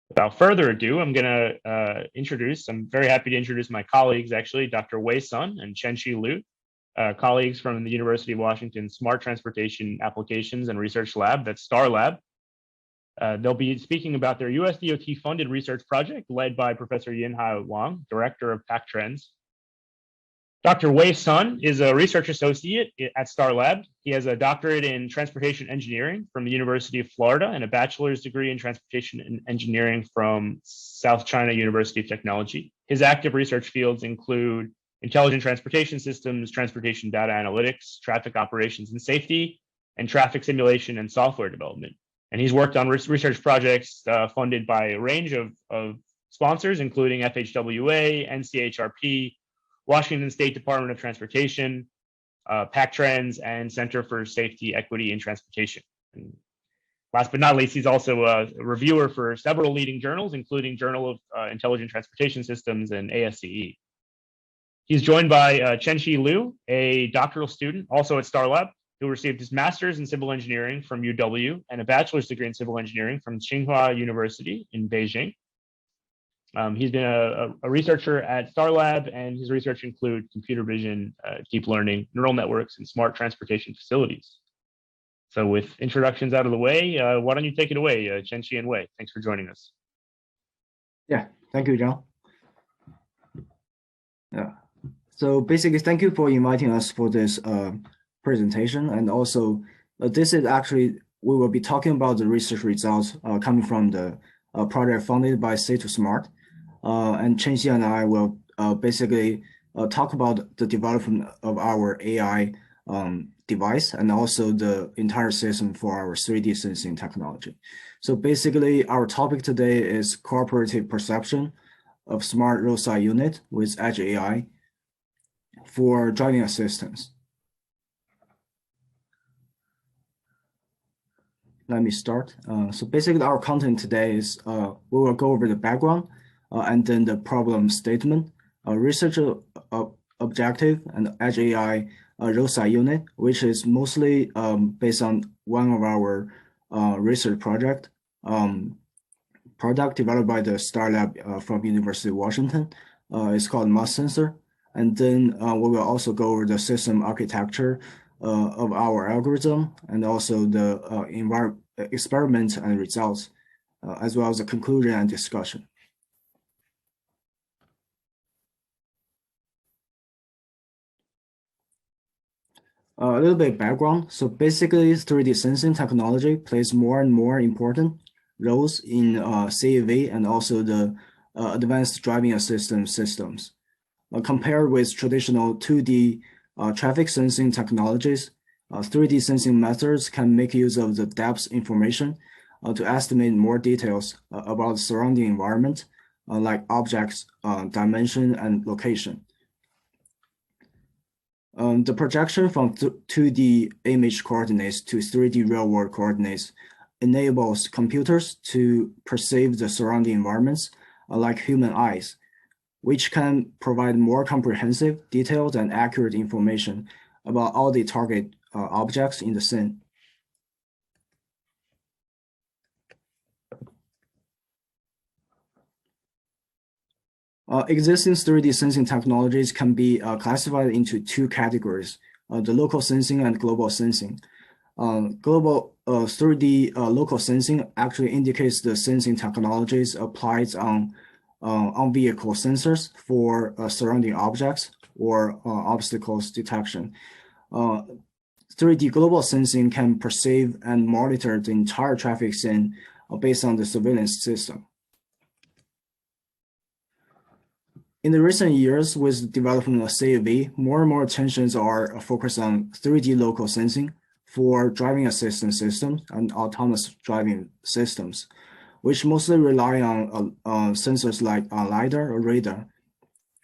Without further ado, I'm very happy to introduce my colleagues, actually, Dr. Wei and Chenxi Liu, colleagues from the University of Washington Smart Transportation Applications and Research Lab, that's STAR Lab. They'll be speaking about their USDOT-funded research project led by Professor Yinhai Wang, Director of PAC Trends. Dr. Wei is a research associate at STAR Lab. He has a doctorate in transportation engineering from the University of Florida and a bachelor's degree in transportation engineering from South China University of Technology. His active research fields include intelligent transportation systems, transportation data analytics, traffic operations and safety, and traffic simulation and software development. And he's worked on research projects funded by a range of sponsors, including FHWA, NCHRP, Washington State Department of Transportation, PAC Trends, and Center for Safety, Equity, and Transportation. And last but not least, he's also a reviewer for several leading journals, including Journal of Intelligent Transportation Systems and ASCE. He's joined by Chenxi Liu, a doctoral student, also at STAR Lab, who received his master's in civil engineering from UW and a bachelor's degree in civil engineering from Tsinghua University in Beijing. He's been a researcher at STAR Lab, and his research includes computer vision, deep learning, neural networks, and smart transportation facilities. So with introductions out of the way, why don't you take it away, Chenxi and Wei? Thanks for joining us. Yeah, thank you, John. Yeah, so basically, thank you for inviting us for this presentation. And also, this is actually, we will be talking about the research results coming from the project funded by C2SMART. And Chenxi and I will basically talk about the development of our AI device and also the entire system for our 3D sensing technology. So basically, our topic today is cooperative perception of smart roadside unit with edge AI for driving assistance. Let me start. So basically, our content today is we will go over the background and then the problem statement, research objective, and edge AI roadside unit, which is mostly based on one of our research product developed by the STAR Lab from University of Washington. It's called MUS sensor. And then we will also go over the system architecture of our algorithm and also the experiments and results, as well as the conclusion and discussion. A little bit of background. So basically, 3D sensing technology plays more and more important roles in CAV and also the advanced driving assistance systems. Compared with traditional 2D traffic sensing technologies, 3D sensing methods can make use of the depth information to estimate more details about the surrounding environment, like objects, dimension, and location. The projection from 2D image coordinates to 3D real-world coordinates enables computers to perceive the surrounding environments like human eyes, which can provide more comprehensive, detailed, and accurate information about all the target objects in the scene. Existing 3D sensing technologies can be classified into two categories, the local sensing and global sensing. Global 3D local sensing actually indicates the sensing technologies applied on vehicle sensors for surrounding objects or obstacles detection. 3D global sensing can perceive and monitor the entire traffic scene based on the surveillance system. In the recent years, with the development of CAV, more and more attentions are focused on 3D local sensing for driving assistance systems and autonomous driving systems, which mostly rely on sensors like LiDAR or radar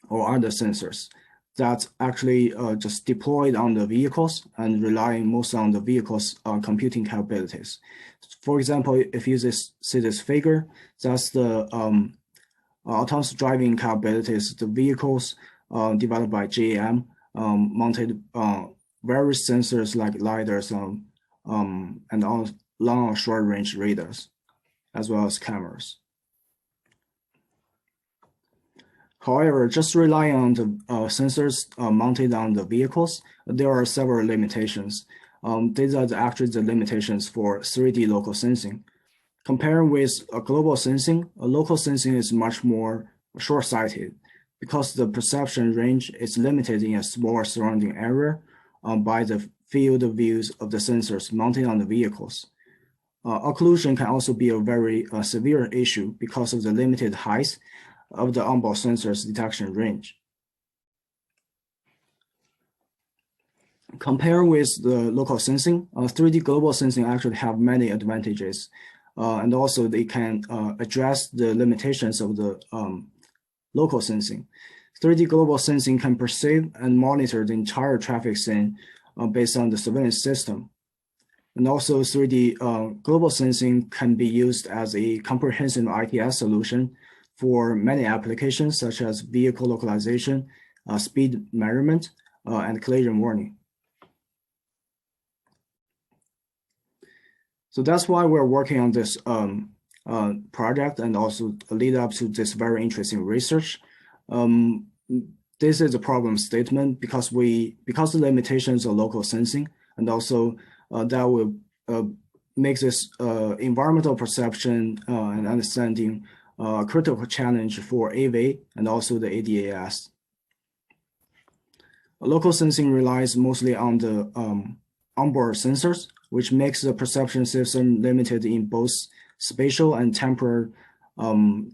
or other sensors that actually just deployed on the vehicles and relying mostly on the vehicle's computing capabilities. For example, if you see this figure, that's the autonomous driving capabilities, the vehicles developed by GM mounted various sensors like LiDARs and long or short range radars, as well as cameras. However, just relying on the sensors mounted on the vehicles, there are several limitations. These are actually the limitations for 3D local sensing. Comparing with global sensing, local sensing is much more short-sighted because the perception range is limited in a small surrounding area by the field of views of the sensors mounted on the vehicles. Occlusion can also be a very severe issue because of the limited height of the onboard sensor's detection range. Compared with the local sensing, 3D global sensing actually have many advantages, and also they can address the limitations of the local sensing. 3D global sensing can perceive and monitor the entire traffic scene based on the surveillance system. And also 3D global sensing can be used as a comprehensive ITS solution for many applications such as vehicle localization, speed measurement, and collision warning. So that's why we're working on this project and also lead up to this very interesting research. This is a problem statement because the limitations of local sensing, and also that will make this environmental perception and understanding a critical challenge for AV and also the ADAS. Local sensing relies mostly on the onboard sensors, which makes the perception system limited in both spatial and temporal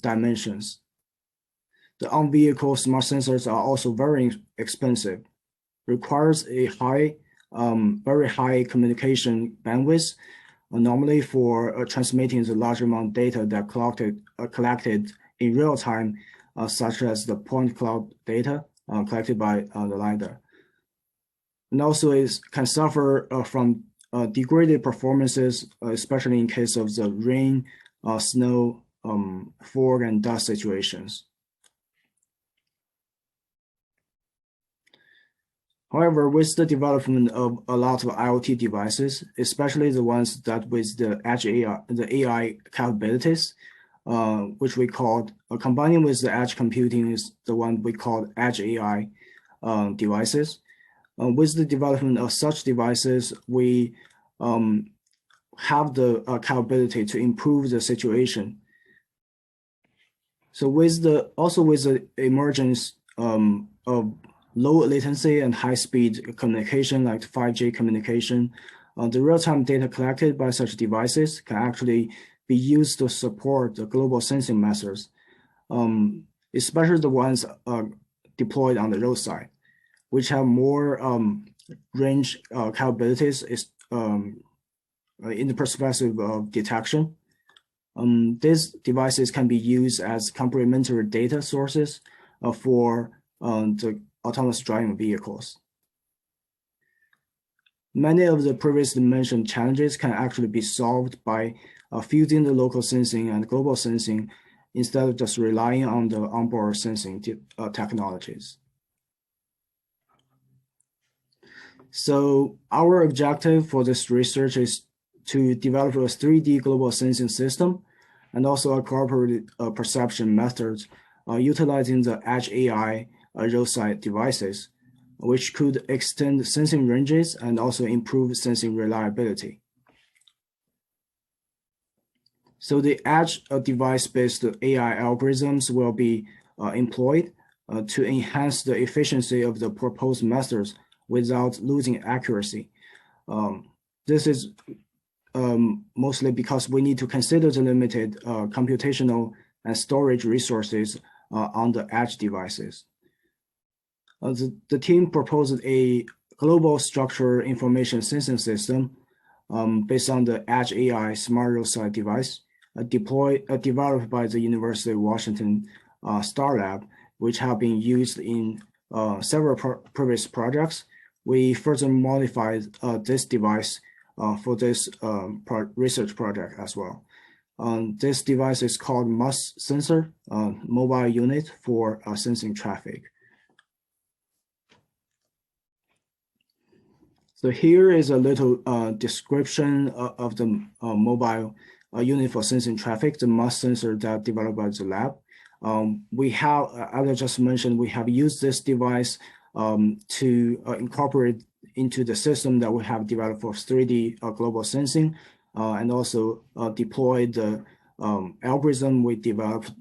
dimensions. The on-vehicle smart sensors are also very expensive, requires a very high communication bandwidth, normally for transmitting the large amount of data that collected in real time, such as the point cloud data collected by the LiDAR. And also it can suffer from degraded performances, especially in case of the rain, snow, fog, and dust situations. However, with the development of a lot of IoT devices, especially the ones that with the edge AI, the AI capabilities, which we called, combining with the edge computing is the one we call edge AI devices. With the development of such devices, we have the capability to improve the situation. So with the emergence of low latency and high-speed communication, like 5G communication, the real-time data collected by such devices can actually be used to support the global sensing methods, especially the ones deployed on the roadside, which have more range capabilities in the perspective of detection. These devices can be used as complementary data sources for the autonomous driving vehicles. Many of the previously mentioned challenges can actually be solved by fusing the local sensing and global sensing instead of just relying on the onboard sensing technologies. So our objective for this research is to develop a 3D global sensing system and also a cooperative perception methods utilizing the edge AI roadside devices, which could extend sensing ranges and also improve sensing reliability. So the edge device-based AI algorithms will be employed to enhance the efficiency of the proposed methods without losing accuracy. This is mostly because we need to consider the limited computational and storage resources on the edge devices. The team proposed a global structured information sensing system based on the Edge AI Smart Roadside device developed by the University of Washington STAR Lab, which have been used in several previous projects. We further modified this device for this research project as well. This device is called MUS sensor, mobile unit for sensing traffic. So here is a little description of the mobile unit for sensing traffic, the MUS sensor that developed by the lab. We have, as I just mentioned, we have used this device to incorporate into the system that we have developed for 3D global sensing, and also deploy the algorithm we developed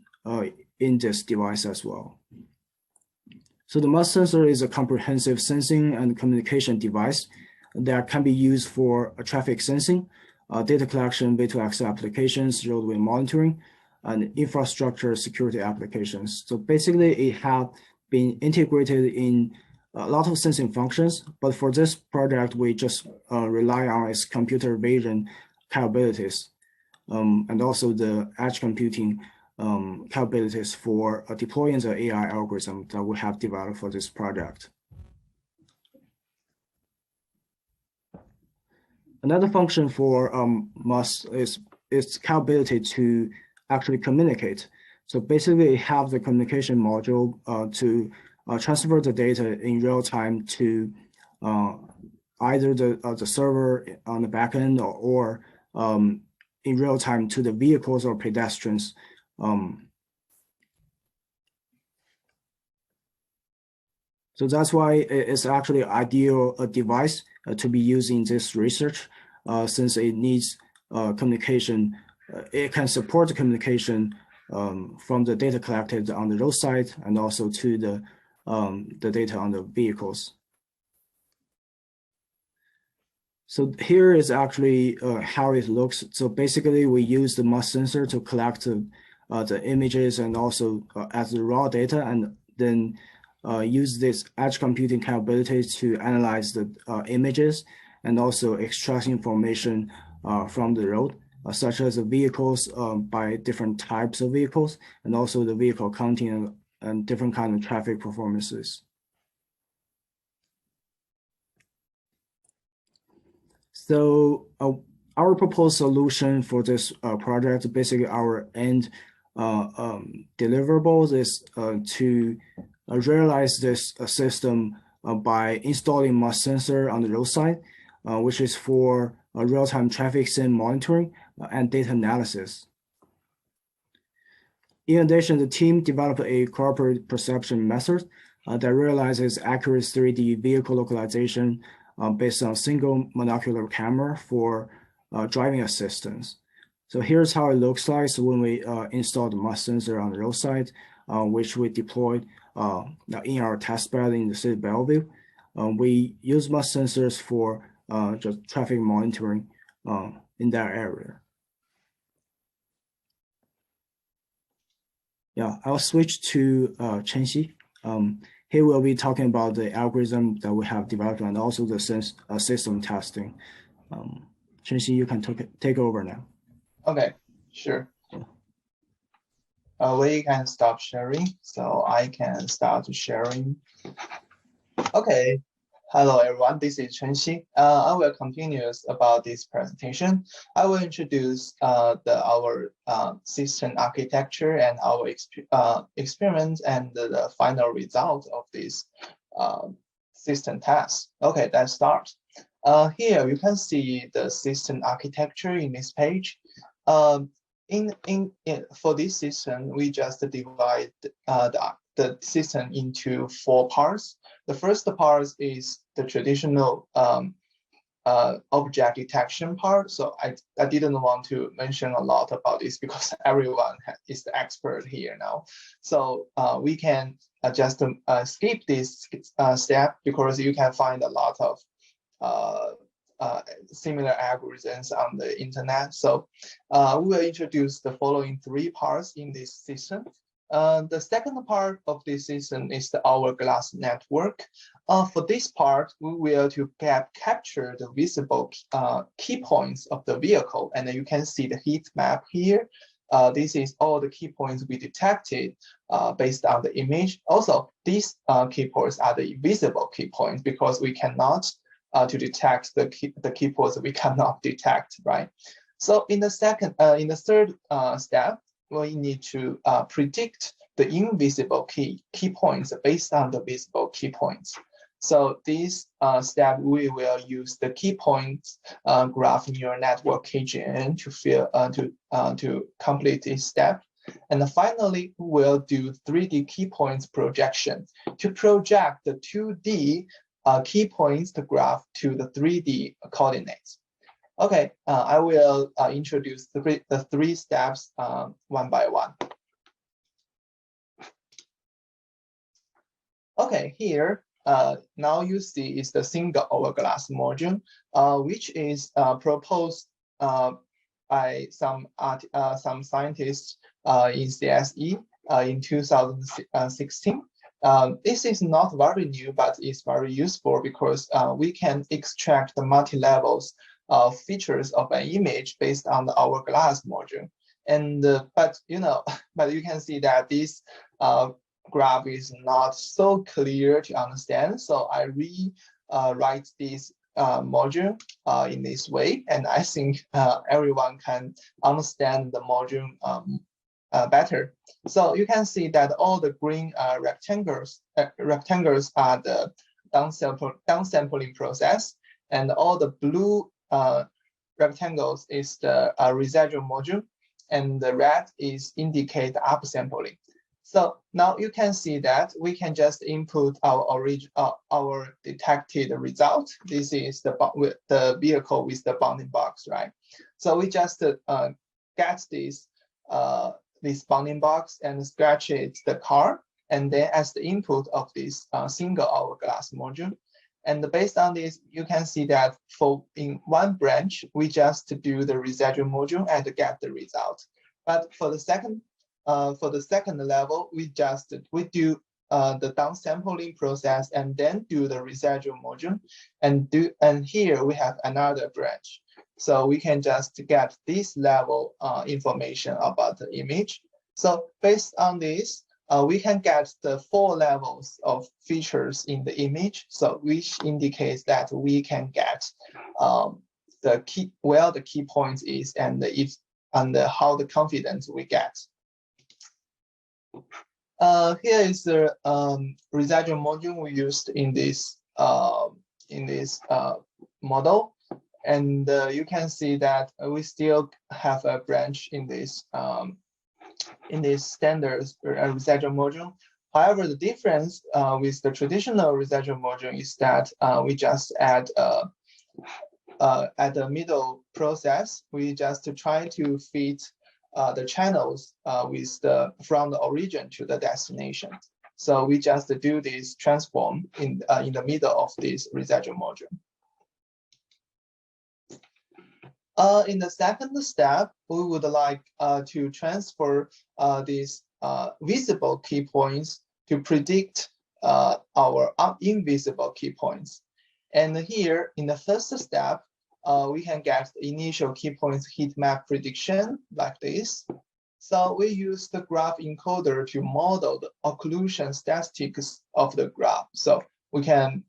in this device as well. So the MUS sensor is a comprehensive sensing and communication device that can be used for traffic sensing, data collection, V2X applications, roadway monitoring, and infrastructure security applications. So basically, it has been integrated in a lot of sensing functions, but for this project, we just rely on its computer vision capabilities, and also the edge computing capabilities for deploying the AI algorithm that we have developed for this project. Another function for MUS is its capability to actually communicate. So basically, it has the communication module to transfer the data in real time to either the server on the back end or in real time to the vehicles or pedestrians. So that's why it's actually an ideal device to be used in this research, since it needs communication. It can support the communication from the data collected on the roadside and also to the data on the vehicles. So here is actually how it looks. So basically, we use the MUS sensor to collect the images and also as the raw data, and then use this edge computing capabilities to analyze the images and also extract information from the road, such as the vehicles by different types of vehicles, and also the vehicle counting and different kind of traffic performances. So our proposed solution for this project, basically our end deliverables is to realize this system by installing MUS sensor on the roadside, which is for real-time traffic sim monitoring and data analysis. In addition, the team developed a cooperative perception method that realizes accurate 3D vehicle localization based on single monocular camera for driving assistance. So here's how it looks like when we install the MUS sensor on the roadside, which we deployed in our test bed in the city of Bellevue. We use MUS sensors for just traffic monitoring in that area. Yeah, I'll switch to Chenxi. He will be talking about the algorithm that we have developed and also the system testing. Chenxi, you can take over now. Okay, sure. We can stop sharing, so I can start sharing. Okay, hello everyone, this is Chenxi. I will continue about this presentation. I will introduce our system architecture and our experiments and the final result of this system test. Okay, let's start. Here you can see the system architecture in this page. For this system, we just divide the system into 4 parts. The first part is the traditional object detection part. So I didn't want to mention a lot about this because everyone is the expert here now. So we can just skip this step because you can find a lot of similar algorithms on the internet. So we will introduce the following 3 parts in this system. The second part of this system is the Hourglass network. For this part, we will to capture the visible key points of the vehicle, and you can see the heat map here. This is all the key points we detected based on the image. Also, these key points are the visible key points because we cannot to detect the key points we cannot detect, right? So in the third step, we need to predict the invisible key points based on the visible key points. So this step, we will use the key points graph neural network KGN to complete this step. And finally, we'll do 3D key points projection to project the 2D key points to graph to the 3D coordinates. Okay, I will introduce the three steps one by one. Okay, here, now you see is the single hourglass module, which is proposed by some scientists in CSE in 2016. This is not very new, but it's very useful because we can extract the multi-levels of features of an image based on the hourglass module. And but you can see that this graph is not so clear to understand. So I rewrite this module in this way, and I think everyone can understand the module better. So you can see that all the green rectangles are the downsampling process, and all the blue rectangles is the residual module, and the red is indicate upsampling. So now you can see that we can just input our detected result. This is the vehicle with the bounding box, right? So we just get this bounding box and scratch it the car, and then as the input of this single hourglass module. And based on this, you can see that in one branch, we just do the residual module and get the result. But for the second level, we do the downsampling process and then do the residual module, and here we have another branch. So we can just get this level information about the image. So based on this, we can get the 4 levels of features in the image. So which indicates that we can get the key, where the key point is, and how the confidence we get. Here is the residual module we used in this model, and you can see that we still have a branch in this standard residual module. However, the difference with the traditional residual module is that we just add at the middle process, we just try to fit the channels from the origin to the destination. So we just do this transform in the middle of this residual module. In the second step, we would like to transfer these visible key points to predict our invisible key points. And here, in the first step, we can get the initial key points heat map prediction like this. So we use the graph encoder to model the occlusion statistics of the graph. So we can,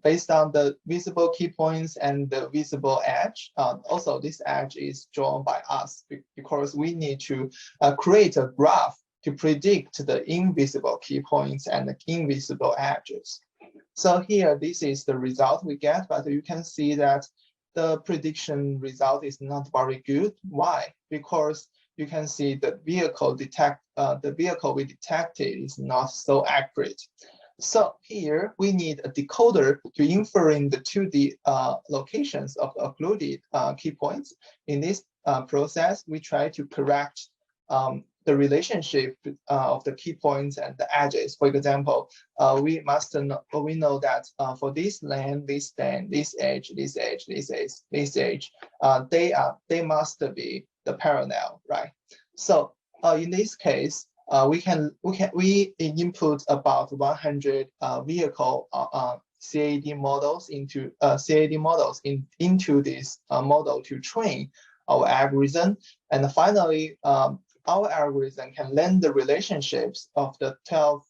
based on the visible key points and the visible edge, also this edge is drawn by us because we need to create a graph to predict the invisible key points and the invisible edges. So here, this is the result we get, but you can see that the prediction result is not very good. Why? Because you can see the vehicle we detected is not so accurate. So here we need a decoder to inferring the 2D locations of the occluded key points. In this process, we try to correct the relationship of the key points and the edges. For example, we know that for this lane, this lane, this edge, this edge, this edge, this edge, they must be the parallel, right? So in this case, we input about 100 vehicle CAD models into this model to train our algorithm, and finally our algorithm can learn the relationships of the 12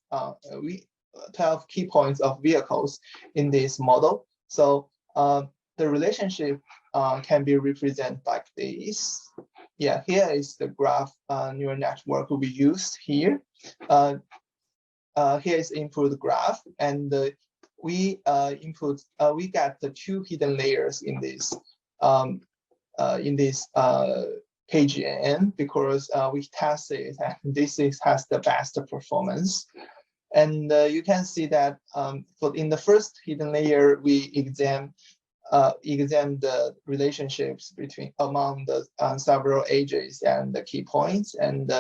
key points of vehicles in this model. So the relationship can be represented like this. Yeah, here is the graph neural network we used here. Here is input graph, and we get the 2 hidden layers in this KGN because we tested it and this has the best performance. And you can see that in the first hidden layer, we examine the relationships among the several edges and the key points, and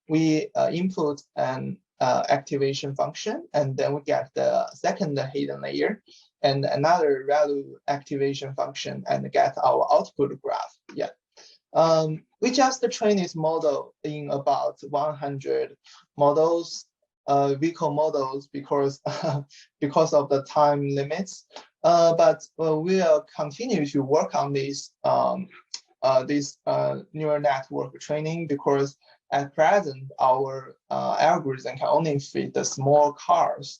we input an activation function, and then we get the second hidden layer and another value activation function and get our output graph. Yeah. We just train this model in about 100 models, vehicle models, because of the time limits. But we'll continue to work on this neural network training, because at present our algorithm can only fit the small cars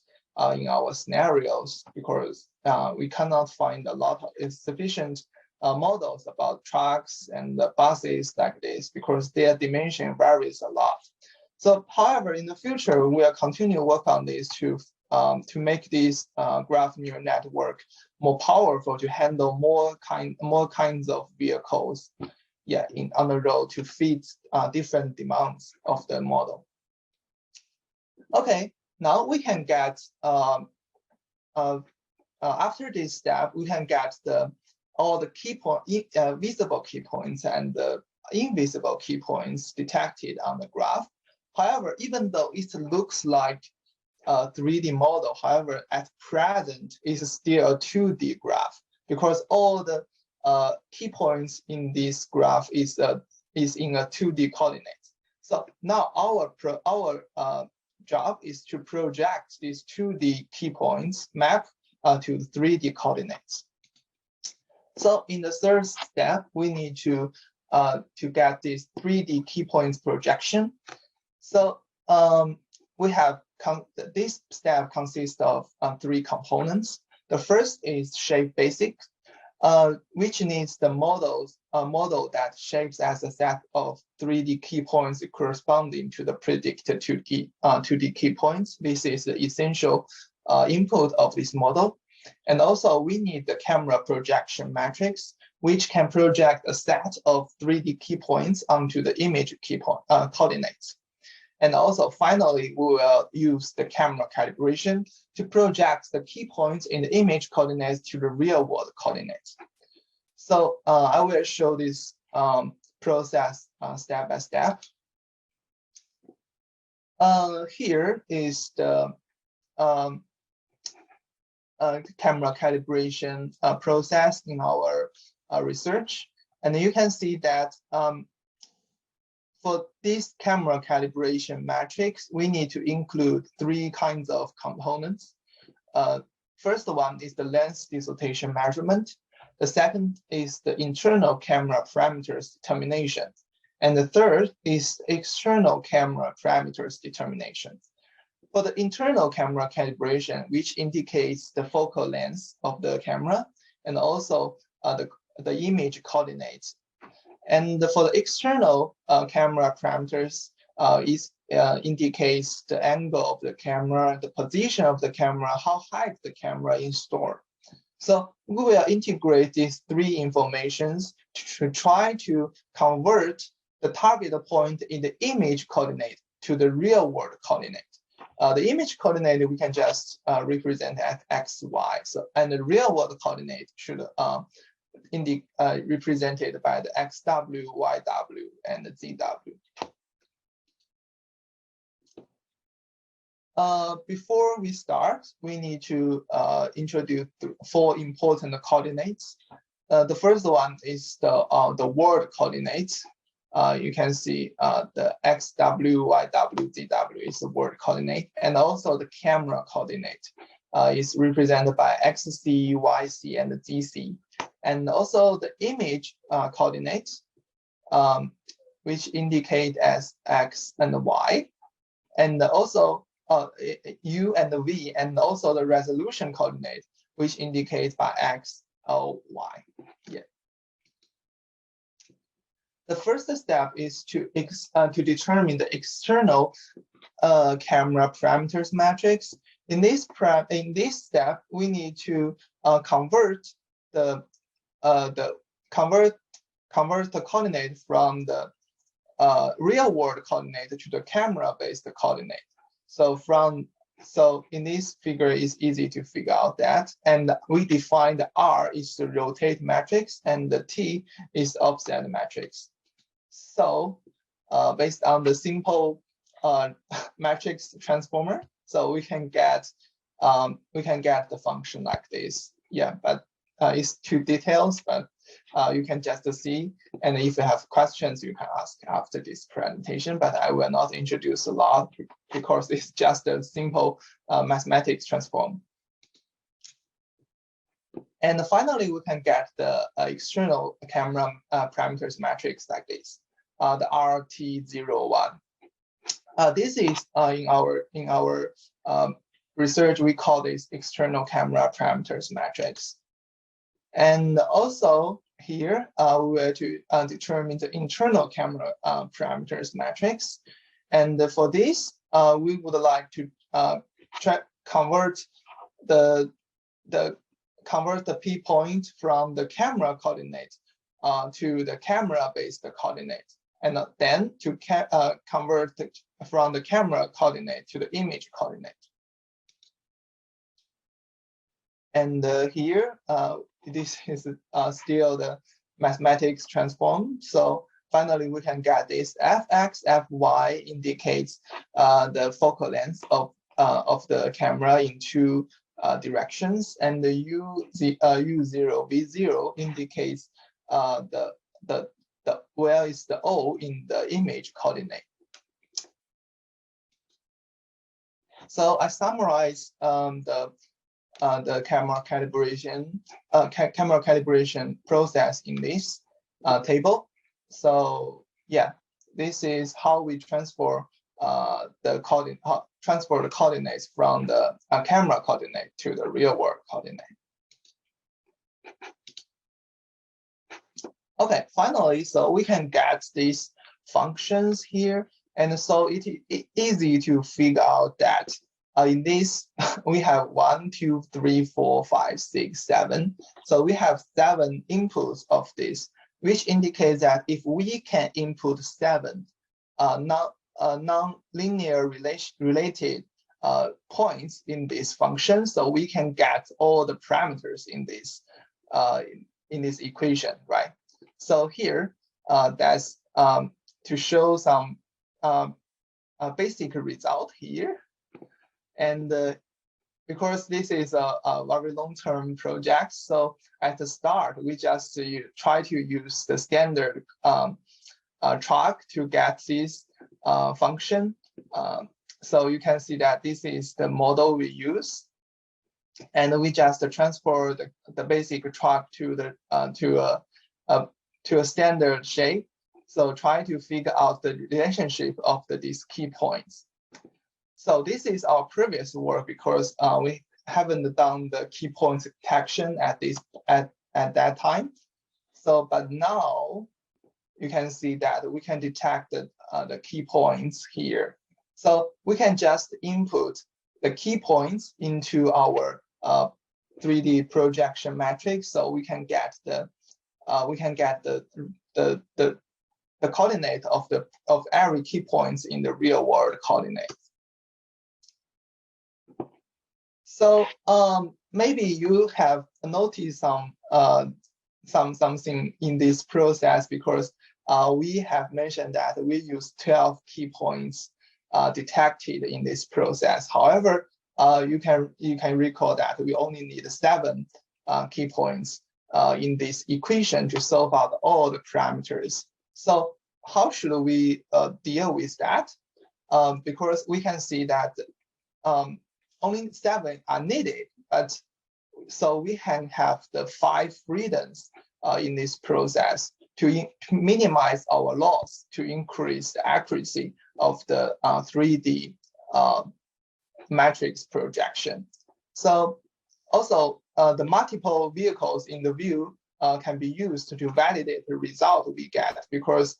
in our scenarios, because we cannot find a lot of sufficient models about trucks and buses like this, because their dimension varies a lot. So, however, in the future, we'll continue to work on this to make this graph neural network more powerful to handle more kinds of vehicles, yeah, on the road, to fit different demands of the model. Okay, now we can get after this step, we can get all the key visible key points and the invisible key points detected on the graph. However, even though it looks like a 3D model, however, at present it's still a 2D graph, because all the key points in this graph is in a 2D coordinate. So now our job is to project these 2D key points map to 3D coordinates. So in the third step, we need to get this 3D key points projection. So we have this step consists of 3 components. The first is shape basic, which needs the model that shapes as a set of 3D key points corresponding to the predicted 2D key points. This is the essential input of this model. And also we need the camera projection matrix, which can project a set of 3D key points onto the image key point coordinates. And also finally, we will use the camera calibration to project the key points in the image coordinates to the real world coordinates. So I will show this process step by step. Here is the camera calibration process in our research. And you can see that for this camera calibration matrix, we need to include 3 kinds of components. First one is the lens distortion measurement. The second is the internal camera parameters determination. And the third is external camera parameters determination. For the internal camera calibration, which indicates the focal length of the camera and also the image coordinates. And for the external camera parameters, indicates the angle of the camera, the position of the camera, how high the camera is stored. So we will integrate these 3 informations to try to convert the target point in the image coordinate to the real world coordinate. The image coordinate we can just represent as x, y. So, and the real world coordinate should represented by the xw, yw, and the zw. Before we start, we need to introduce 4 important coordinates. The first one is the world coordinates. You can see the xw, yw, zw is the world coordinate, and also the camera coordinate is represented by xc, yc, and zc. And also the image coordinates, which indicate as x and y, and also u and v, and also the resolution coordinate, which indicates by x, o, y. Yeah. The first step is to determine the external camera parameters matrix. In this step, we need to convert the coordinate from the real world coordinate to the camera-based coordinate. So in this figure, it's easy to figure out that. And we define the R is the rotate matrix and the T is offset matrix. So based on the simple matrix transformer, so we can get the function like this. Yeah, but it's too details, but you can just see. And if you have questions, you can ask after this presentation, but I will not introduce a lot because it's just a simple mathematics transform. And finally, we can get the external camera parameters matrix like this, the RT01. This is in our research, we call this external camera parameters matrix. And also here, we will to determine the internal camera parameters matrix. And for this, we would like to convert the P point from the camera coordinate to the camera-based coordinate, and then to convert from the camera coordinate to the image coordinate. And here, this is still the mathematics transform. So finally, we can get this fx, fy indicates the focal length of the camera in two directions, and the u0, v0 indicates where is the O in the image coordinate. So I summarize the camera calibration process in this table. So yeah, this is how we transfer the coordinates from the camera coordinate to the real world coordinate. Okay, finally, so we can get these functions here, and so it is easy to figure out that in this we have 1, 2, 3, 4, 5, 6, 7. So we have 7 inputs of this, which indicates that if we can input 7 non-linear related points in this function, so we can get all the parameters in this equation, right? So here, that's to show some basic result here. And because this is a very long-term project, so at the start, we just try to use the standard track to get this function. So you can see that this is the model we use. And we just transfer the basic track to a standard shape. So try to figure out the relationship of these key points. So this is our previous work because we haven't done the key points detection at that time. So, but now you can see that we can detect the key points here. So we can just input the key points into our 3D projection matrix, so we can get the coordinate of every key points in the real world coordinate. So maybe you have noticed something in this process, because we have mentioned that we use 12 key points detected in this process. However, you can recall that we only need 7 key points in this equation to solve out all the parameters. So how should we deal with that? Because we can see that only 7 are needed, but so we can have the 5 freedoms in this process to minimize our loss, to increase the accuracy of the 3D matrix projection. So also the multiple vehicles in the view can be used to validate the result we get, because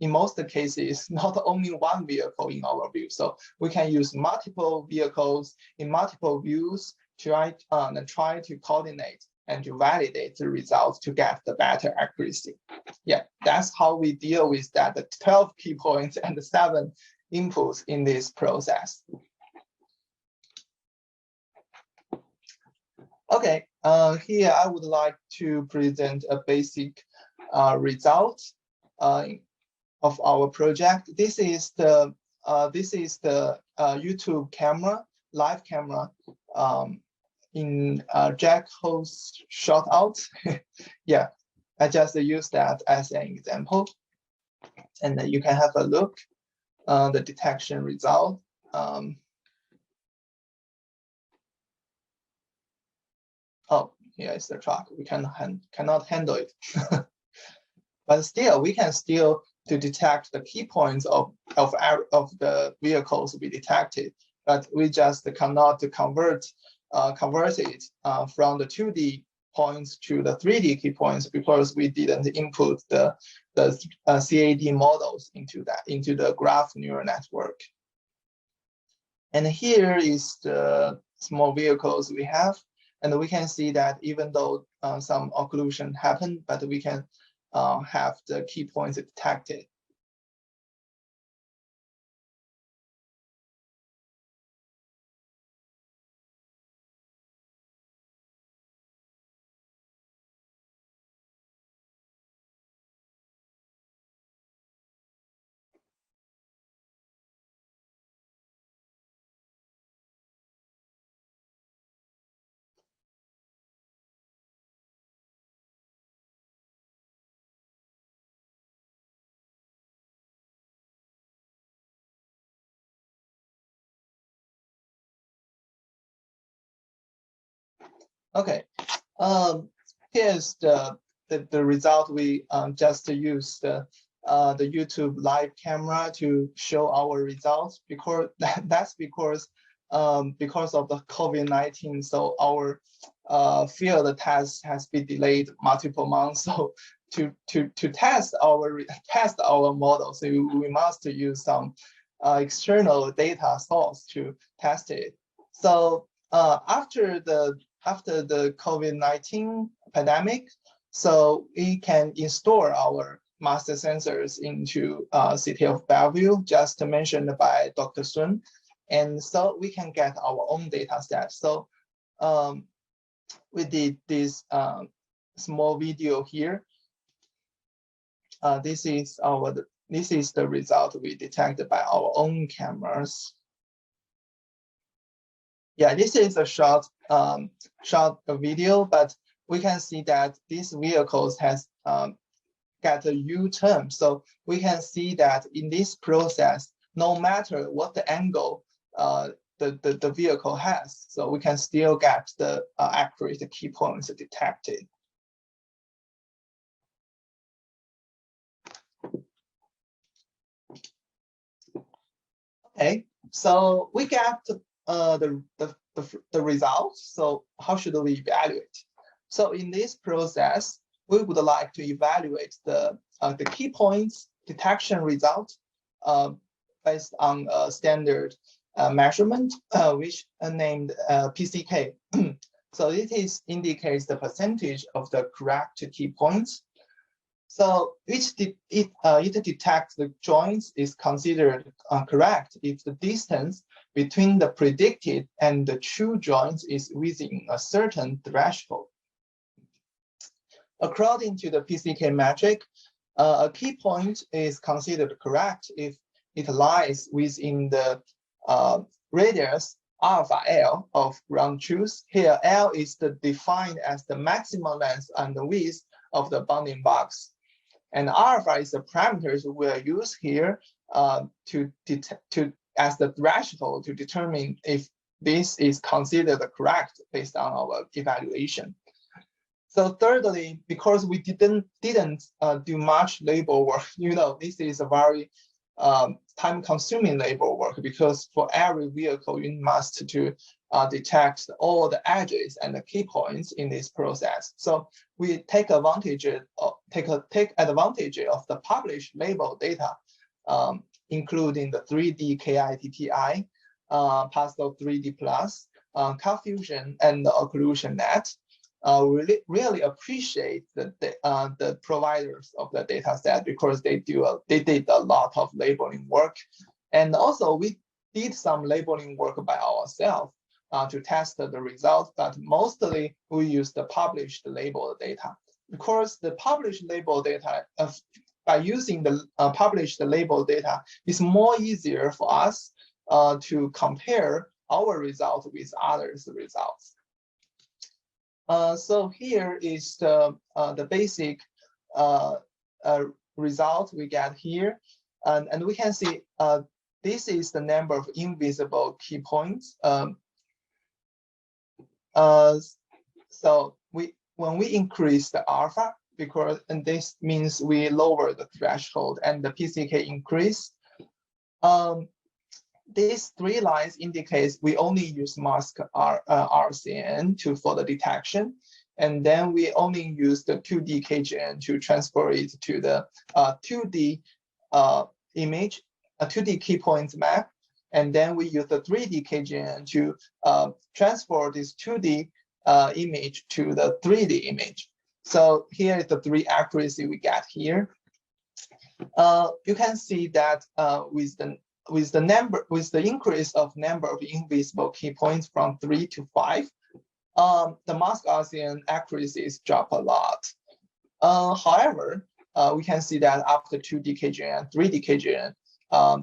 in most cases, not only one vehicle in our view. So we can use multiple vehicles in multiple views to try to coordinate and to validate the results to get the better accuracy. Yeah, that's how we deal with that, the 12 key points and the 7 inputs in this process. Okay, here I would like to present a basic result of our project. This is the YouTube camera, live camera in Jack Ho's shot out. Yeah, I just use that as an example, and then you can have a look the detection result. Oh, here is the truck. We cannot handle it, but still we can still to detect the key points of the vehicles we detected, but we just cannot convert it from the 2D points to the 3D key points because we didn't input the CAD models into the graph neural network. And here is the small vehicles we have, and we can see that even though some occlusion happened, but we can have the key points detected. Okay, here's the result. We just used the YouTube live camera to show our results because that's because of the COVID-19. So our field test has been delayed multiple months. So to test our model, so we must use some external data source to test it. So after the COVID-19 pandemic, so we can install our master sensors into city of Bellevue, just mentioned by Dr. Sun, and so we can get our own data set. So we did this small video here. This is the result we detected by our own cameras. Yeah, this is a short video, but we can see that these vehicles has got a U-turn. So we can see that in this process, no matter what the angle the vehicle has, so we can still get the accurate key points detected. Okay, so we get the results. So how should we evaluate? So in this process, we would like to evaluate the key points detection result based on a standard measurement, which are named PCK. So it indicates the percentage of the correct key points. So it detects the joints is considered correct if the distance between the predicted and the true joints is within a certain threshold. According to the PCK metric, a key point is considered correct if it lies within the radius alpha L of ground truth. Here, L is defined as the maximum length and the width of the bounding box. And alpha is the parameters we will use here as the threshold to determine if this is considered correct based on our evaluation. So thirdly, because we didn't do much label work, this is a very time-consuming label work because for every vehicle you must detect all the edges and the key points in this process. So we take advantage of the published label data, including the 3D KITTI, Pascal 3D Plus, CalFusion, and the occlusion net. really appreciate the providers of the data set because they did a lot of labeling work. And also we did some labeling work by ourselves to test the results, but mostly we use the published label data. Because the published label data, by using the published label data, is more easier for us to compare our results with others' results. So here is the basic result we get here, and we can see this is the number of invisible key points. So when we increase the alpha, and this means we lower the threshold and the PCK increase. These three lines indicates we only use mask RCN for the detection, and then we only use the 2D KGN to transfer it to the 2D image, a 2D key points map, and then we use the 3D KGN to transfer this 2D image to the 3D image. So here is the three accuracy we get here. You can see that with the increase of number of invisible key points from 3 to 5, the mask RCN accuracies drop a lot. However, we can see that after 2D KGN and 3D KGN,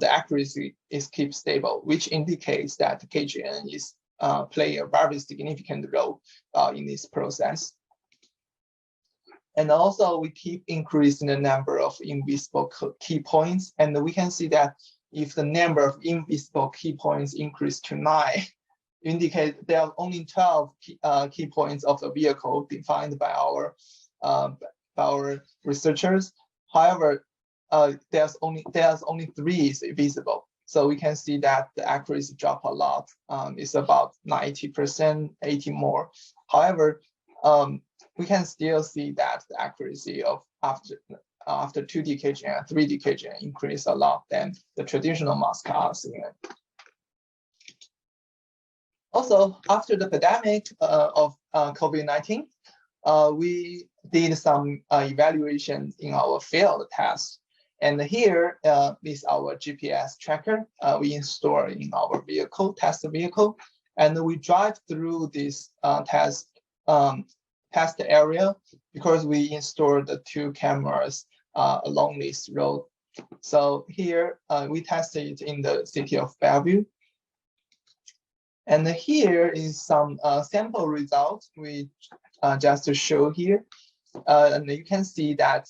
the accuracy is kept stable, which indicates that the KGN is play a very significant role in this process. And also we keep increasing the number of invisible key points, and we can see that if the number of invisible key points increase to 9, indicate there are only 12 key points of the vehicle defined by our researchers. However, there's only 3 is visible. So we can see that the accuracy drop a lot. It's about 90%, 80 more. However, we can still see that the accuracy of after 2D KGN and 3D KGN increase a lot than the traditional mask RCN. Also, after the pandemic of COVID-19, we did some evaluation in our field tests. And here is our GPS tracker we install in our vehicle, test vehicle. And we drive through this test area because we installed the 2 cameras along this road. So here we tested it in the city of Bellevue. And here is some sample results we just to show here. And you can see that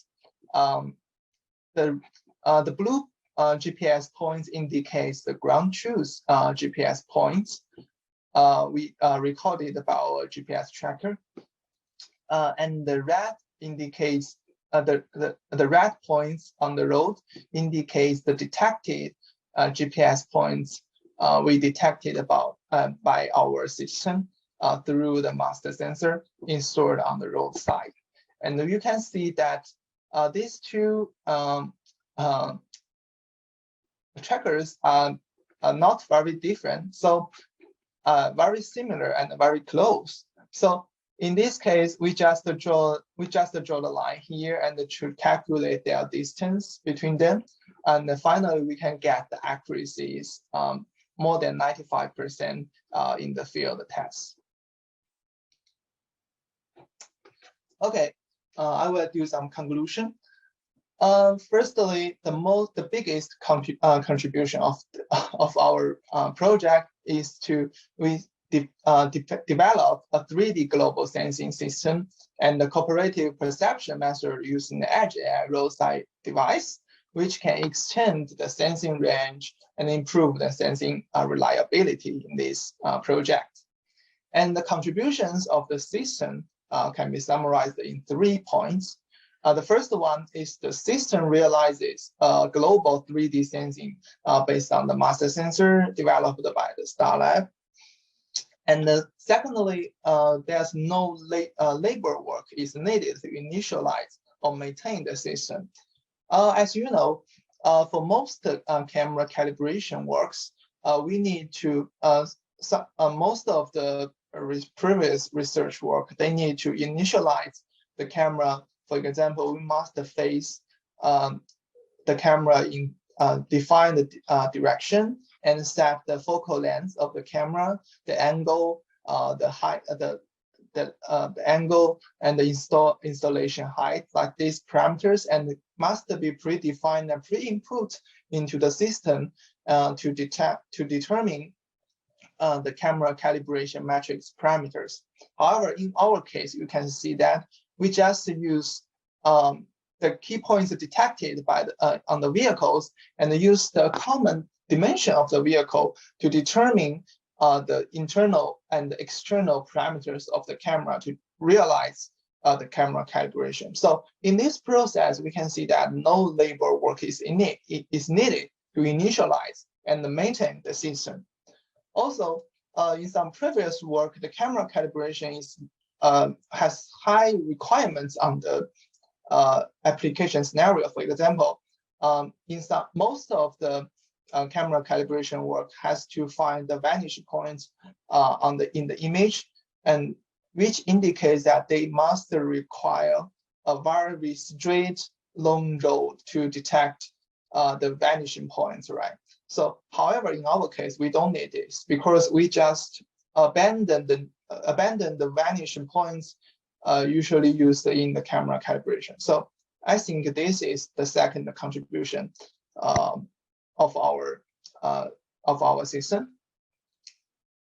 the blue GPS points indicates the ground truth GPS points we recorded by our GPS tracker. And the red indicates the red points on the road indicates the detected GPS points we detected about by our system through the master sensor installed on the roadside. And you can see that these 2 trackers are not very different, so very similar and very close. So in this case, we just draw the line here and to calculate their distance between them, and finally we can get the accuracies more than 95% in the field tests. Okay, I will do some conclusion. Firstly, the biggest contribution of our project is to develop a 3D global sensing system and the cooperative perception method using the Edge AI roadside device, which can extend the sensing range and improve the sensing reliability in this project. And the contributions of the system can be summarized in 3 points. The first one is the system realizes global 3D sensing based on the master sensor developed by the Star Lab. And secondly, there's no labor work is needed to initialize or maintain the system. As you know, for most camera calibration works, we need to most of the previous research work, they need to initialize the camera. For example, we must face the camera in define the direction and set the focal length of the camera, the angle, the height, the angle, and the installation height, like these parameters, and must be predefined and pre-input into the system to determine the camera calibration matrix parameters. However, in our case, you can see that we just use the key points detected by on the vehicles and use the common dimension of the vehicle to determine the internal and external parameters of the camera to realize the camera calibration. So in this process, we can see that no labor work is needed to initialize and maintain the system. Also, in some previous work, the camera calibration has high requirements on the application scenario. For example, most of the camera calibration work has to find the vanishing points in the image, and which indicates that they must require a very straight long road to detect the vanishing points, right? So, however, in our case, we don't need this because we just abandon the vanishing points usually used in the camera calibration. So I think this is the second contribution of our system.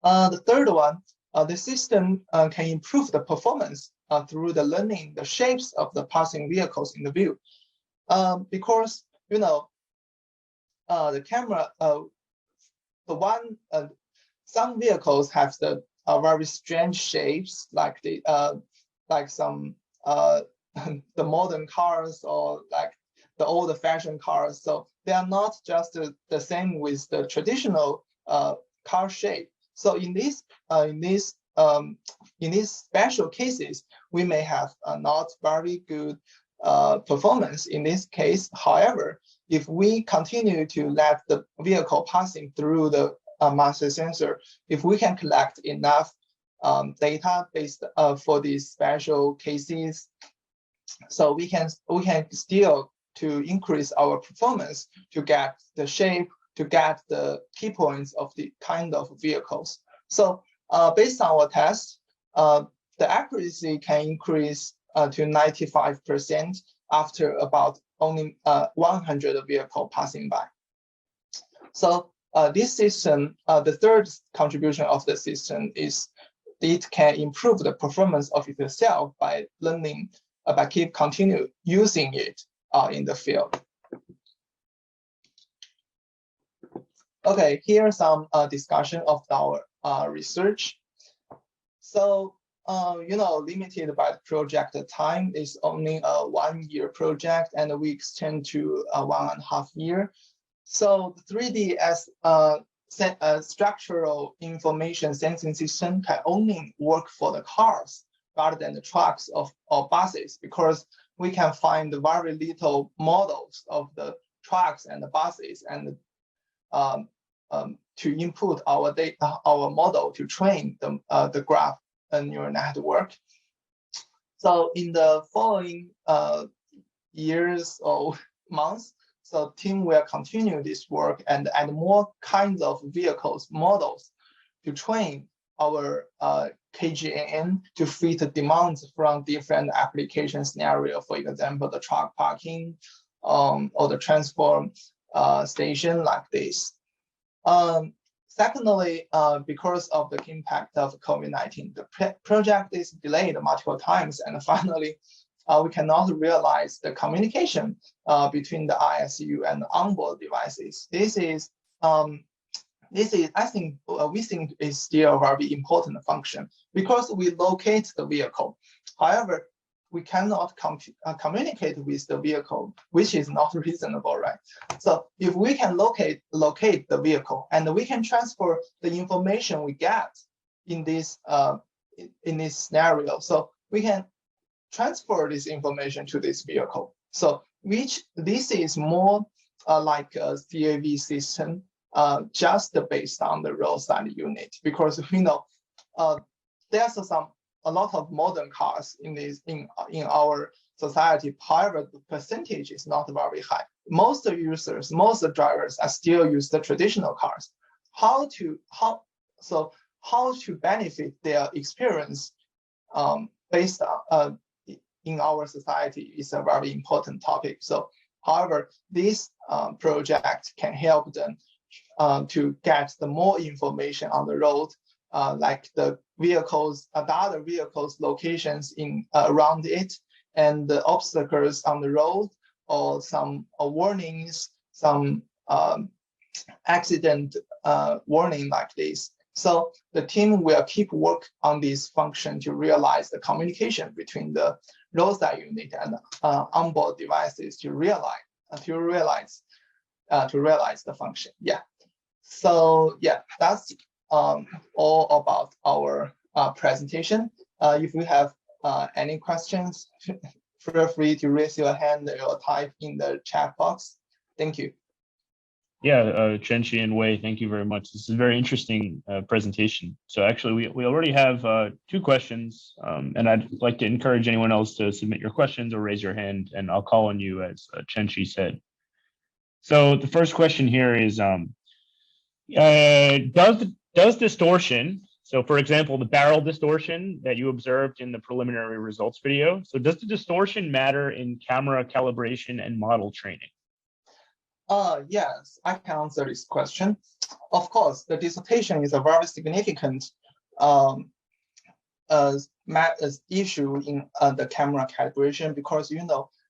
The third one, the system can improve the performance through the learning the shapes of the passing vehicles in the view, because the camera, some vehicles have the very strange shapes, like some the modern cars or like the old-fashioned cars. So they are not just the same with the traditional car shape. So in these special cases, we may have not very good performance in this case. However, if we continue to let the vehicle passing through the master sensor, if we can collect enough data based for these special cases, so we can still to increase our performance to get the shape, to get the key points of the kind of vehicles. So based on our test, the accuracy can increase to 95% after about only 100 vehicles passing by. So this system, the third contribution of the system is it can improve the performance of itself by learning, by continue using it in the field. Okay, here's some discussion of our research. So, limited by the project time is only a 1-year project, and we extend to 1.5 years. So the 3D structural information sensing system can only work for the cars rather than the trucks or buses, because we can find very little models of the trucks and the buses, and to input our data, our model to train the graph neural network. So in the following years or months, so team will continue this work and add more kinds of vehicles models to train our KGNN to fit the demands from different application scenario. For example, the truck parking or the transport station like this. Secondly, because of the impact of COVID-19, the project is delayed multiple times, and finally, we cannot realize the communication between the ISU and the onboard devices. This is, I think, we think is still a very important function because we locate the vehicle. However, we cannot communicate with the vehicle, which is not reasonable, right? So if we can locate the vehicle and we can transfer the information we get in this scenario, so we can transfer this information to this vehicle. So this is more like a CAV system, just based on the roadside unit, because we know there's a lot of modern cars in our society. However, the percentage is not very high. Most users, most drivers are still use the traditional cars. How to benefit their experience based on in our society is a very important topic. So, however, this project can help them to get the more information on the road, like the vehicles, the other vehicles locations in around it, and the obstacles on the road, or some warnings, some accident warning like this. So the team will keep work on this function to realize the communication between the roadside unit and onboard devices to realize the function. Yeah. So yeah, that's all about our presentation. If you have any questions, feel free to raise your hand or type in the chat box. Thank you. Yeah, Chenxi and Wei, thank you very much. This is a very interesting presentation. So actually, we already have 2 questions, and I'd like to encourage anyone else to submit your questions or raise your hand, and I'll call on you as Chenxi said. So the first question here is, does distortion, so for example, the barrel distortion that you observed in the preliminary results video, so does the distortion matter in camera calibration and model training? Yes, I can answer this question. Of course, the distortion is a very significant issue in the camera calibration, because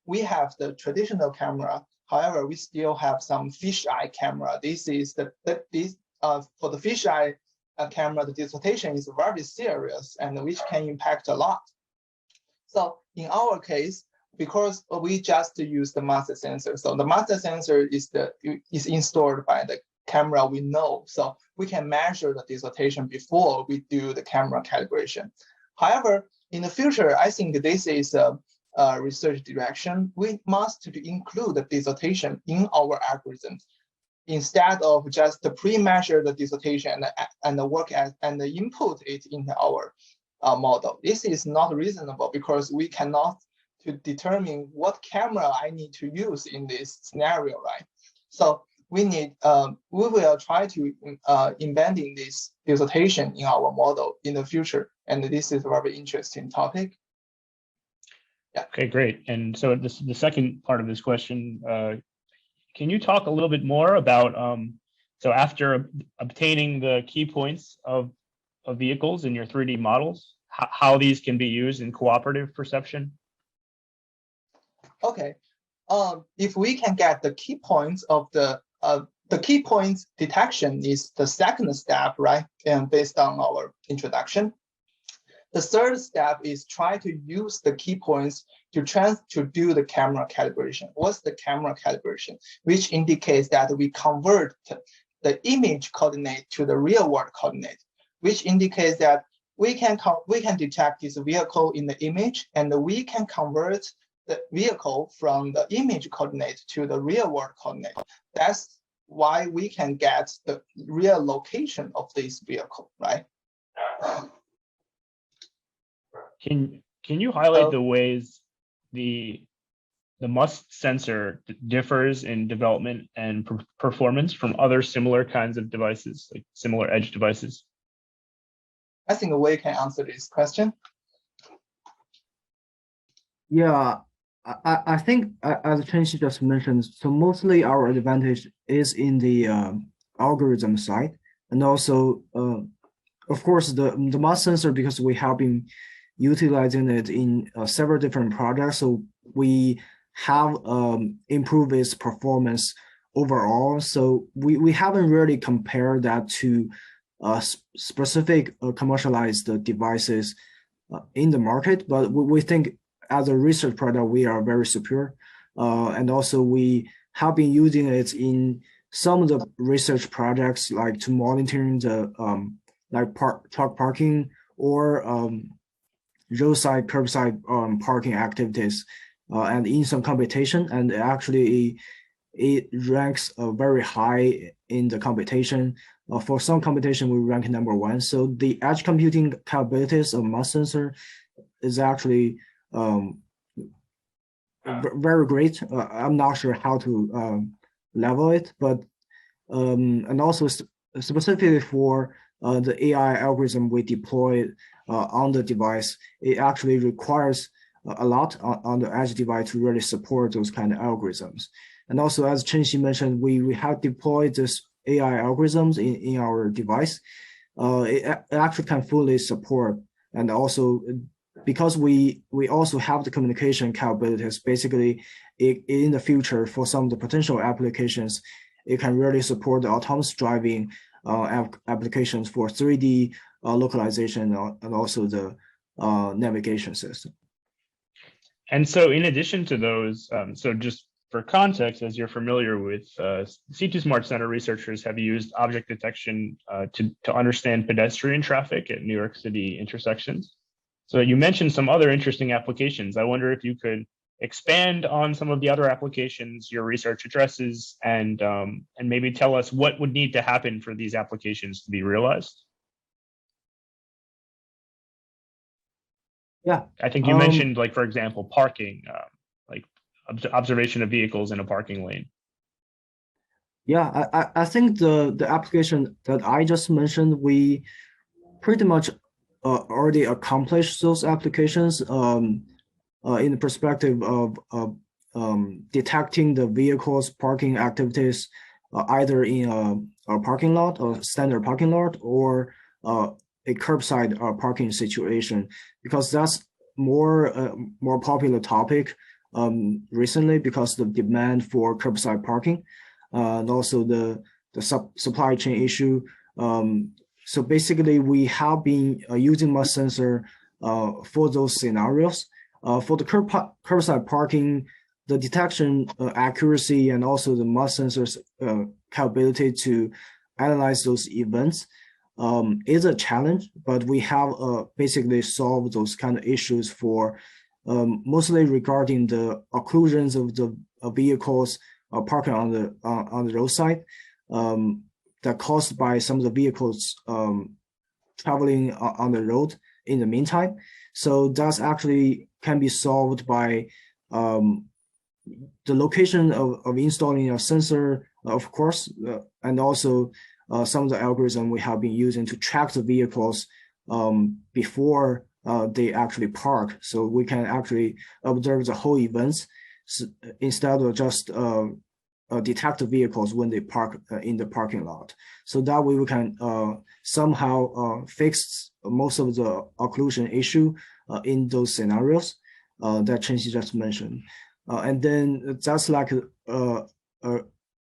we have the traditional camera. However, we still have some fisheye camera. This is for the fisheye camera, the distortion is very serious and which can impact a lot. So in our case, because we just use the master sensor, so the master sensor is installed by the camera we know, so we can measure the distortion before we do the camera calibration. However, in the future, I think this is a research direction. We must include the distortion in our algorithm instead of just pre-measure the distortion and work and input it into our model. This is not reasonable because we cannot to determine what camera I need to use in this scenario, right? So we will try to embedding this distortion in our model in the future, and this is a very interesting topic. Yeah. Okay, great. And so the second part of this question, can you talk a little bit more about so after obtaining the key points of vehicles in your 3D models, how these can be used in cooperative perception? Okay, if we can get the key points of the key points detection is the second step, right? And based on our introduction, the third step is try to use the key points to do the camera calibration. What's the camera calibration? Which indicates that we convert the image coordinate to the real world coordinate, which indicates that we can detect this vehicle in the image, and we can convert the vehicle from the image coordinate to the real world coordinate. That's why we can get the real location of this vehicle, right? Can you highlight the ways the MUST sensor differs in development and performance from other similar kinds of devices, like similar edge devices? I think Wei can answer this question. Yeah, I think as Chenxi just mentioned, so mostly our advantage is in the algorithm side, and also of course the MUST sensor, because we have been utilizing it in several different projects, so we have improved its performance overall. So we haven't really compared that to specific commercialized devices in the market, but we think as a research product, we are very superior. And also we have been using it in some of the research projects, like to monitoring the truck parking or roadside, curbside parking activities, and in some computation. And actually it ranks very high in the computation. For some computation, we rank #1. So the edge computing capabilities of mass sensor is actually very great. I'm not sure how to level it, but and also specifically for the AI algorithm we deploy on the device, it actually requires a lot on the edge device to really support those kind of algorithms. And also, as Chenxi mentioned, we have deployed this AI algorithms in our device. It actually can fully support, and also because we also have the communication capabilities, basically in the future for some of the potential applications, it can really support the autonomous driving applications for 3D localization and also the navigation system. And so in addition to those, so just for context, as you're familiar with, C2SMART Center researchers have used object detection to understand pedestrian traffic at New York City intersections. So you mentioned some other interesting applications. I wonder if you could expand on some of the other applications your research addresses, and maybe tell us what would need to happen for these applications to be realized. Yeah, I think you mentioned, like, for example, parking, like observation of vehicles in a parking lane. Yeah, I think the application that I just mentioned, we pretty much already accomplished those applications in the perspective of detecting the vehicles parking activities either in a parking lot, a standard parking lot, or a curbside parking situation, because that's more popular topic recently because of the demand for curbside parking and also the supply chain issue. So basically, we have been using mass sensor for those scenarios. For the curbside parking, the detection accuracy and also the mass sensor's capability to analyze those events is a challenge, but we have basically solved those kind of issues for mostly regarding the occlusions of the vehicles parking on the roadside that caused by some of the vehicles traveling on the road in the meantime. So that's actually can be solved by the location of installing a sensor, of course, and also some of the algorithm we have been using to track the vehicles before they actually park. So we can actually observe the whole events instead of just detect the vehicles when they park in the parking lot. So that way we can somehow fix most of the occlusion issue in those scenarios that Chenxi just mentioned. And then that's like an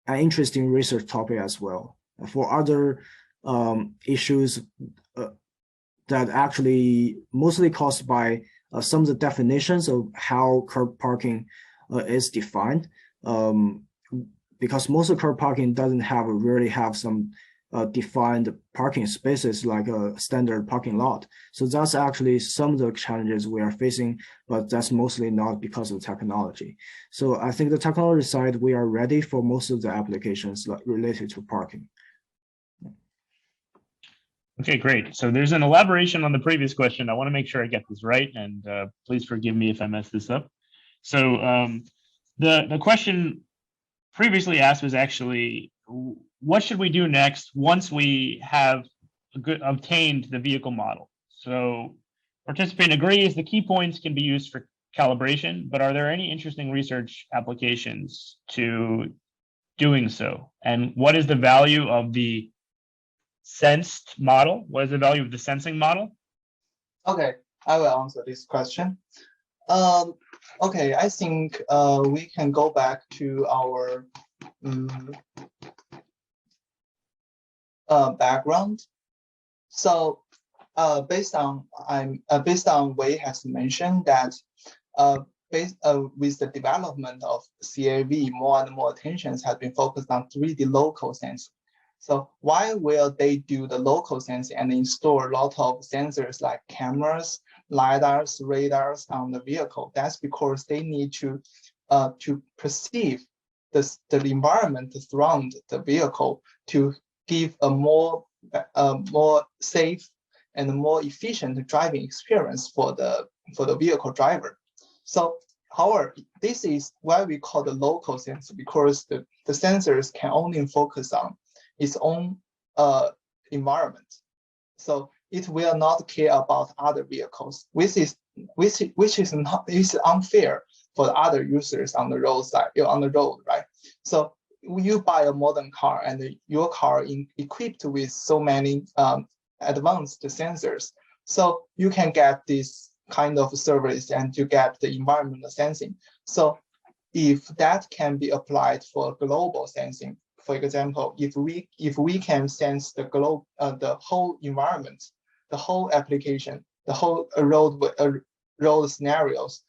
interesting research topic as well. For other issues that actually mostly caused by some of the definitions of how curb parking is defined, because most of curb parking doesn't really have some defined parking spaces like a standard parking lot. So that's actually some of the challenges we are facing, but that's mostly not because of technology. So I think the technology side, we are ready for most of the applications related to parking. Okay, great. So there's an elaboration on the previous question. I want to make sure I get this right, and please forgive me if I mess this up. So the question previously asked was actually, what should we do next once we have obtained the vehicle model? So participant agrees the key points can be used for calibration, but are there any interesting research applications to doing so? And what is the value of the sensed model? What is the value of the sensing model? Okay, I will answer this question. Okay, I think we can go back to our background. So based on Wei has mentioned that with the development of CAV, more and more attention has been focused on 3D local sensing. So why will they do the local sensing and install a lot of sensors like cameras, LiDARs, radars on the vehicle? That's because they need to perceive the environment around the vehicle to give a more safe and more efficient driving experience for the vehicle driver. So this is why we call the local sensor, because the sensors can only focus on its own environment. So it will not care about other vehicles, which is unfair for the other users on the roadside, on the road, right? So you buy a modern car and your car equipped with so many advanced sensors, so you can get this kind of service and you get the environmental sensing. So if that can be applied for global sensing, for example, if we can sense the whole environment, the whole application, the whole road scenarios,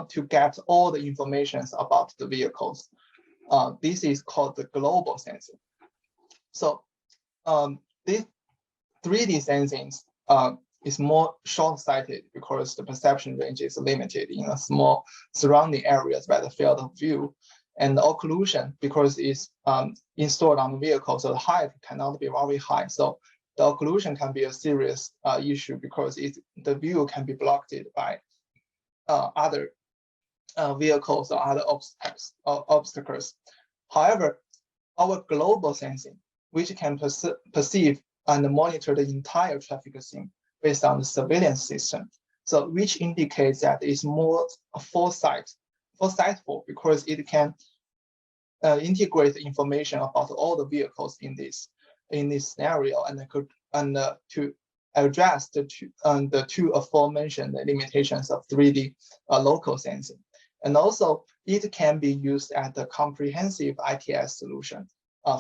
to get all the information about the vehicles, this is called the global sensing. So this 3D sensing is more short-sighted because the perception range is limited in a small surrounding areas by the field of view. And the occlusion, because it's installed on the vehicle, so the height cannot be very high. So the occlusion can be a serious issue because the view can be blocked by other vehicles or other obstacles. However, our global sensing, which can perceive and monitor the entire traffic scene based on the surveillance system, so which indicates that it's more foresightful because it can integrate the information about all the vehicles in this scenario, and to address the two aforementioned limitations of 3D local sensing. And also, it can be used as a comprehensive ITS solution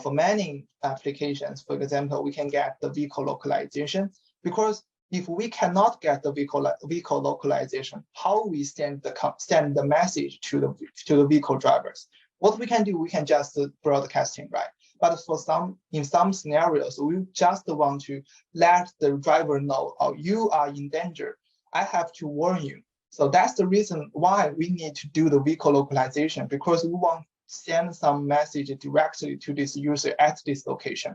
for many applications. For example, we can get the vehicle localization, because if we cannot get the vehicle localization, how we send the message to the vehicle drivers? What we can do, we can just broadcasting, right? But in some scenarios, we just want to let the driver know, oh, you are in danger. I have to warn you. So that's the reason why we need to do the vehicle localization, because we want to send some message directly to this user at this location.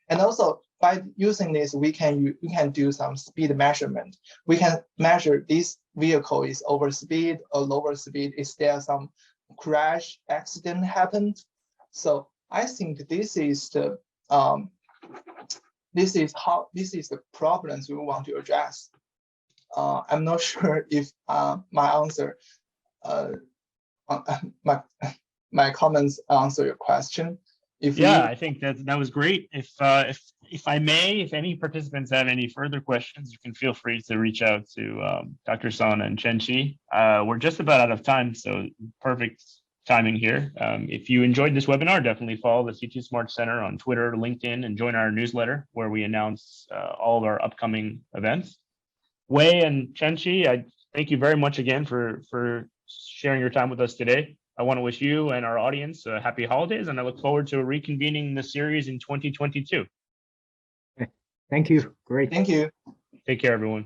And also, by using this, we can do some speed measurement. We can measure this vehicle is over speed or lower speed. Is there some crash accident happened? So I think this is the problems we want to address. I'm not sure if my answer, my comments answer your question. I think that was great. If I may, if any participants have any further questions, you can feel free to reach out to Dr. Son and Chenxi. We're just about out of time, so perfect timing here. If you enjoyed this webinar, definitely follow the C2SMART Center on Twitter, LinkedIn, and join our newsletter where we announce all of our upcoming events. Wei and Chenxi, I thank you very much again for sharing your time with us today. I want to wish you and our audience happy holidays, and I look forward to reconvening the series in 2022. Thank you. Great. Thank you. Take care, everyone.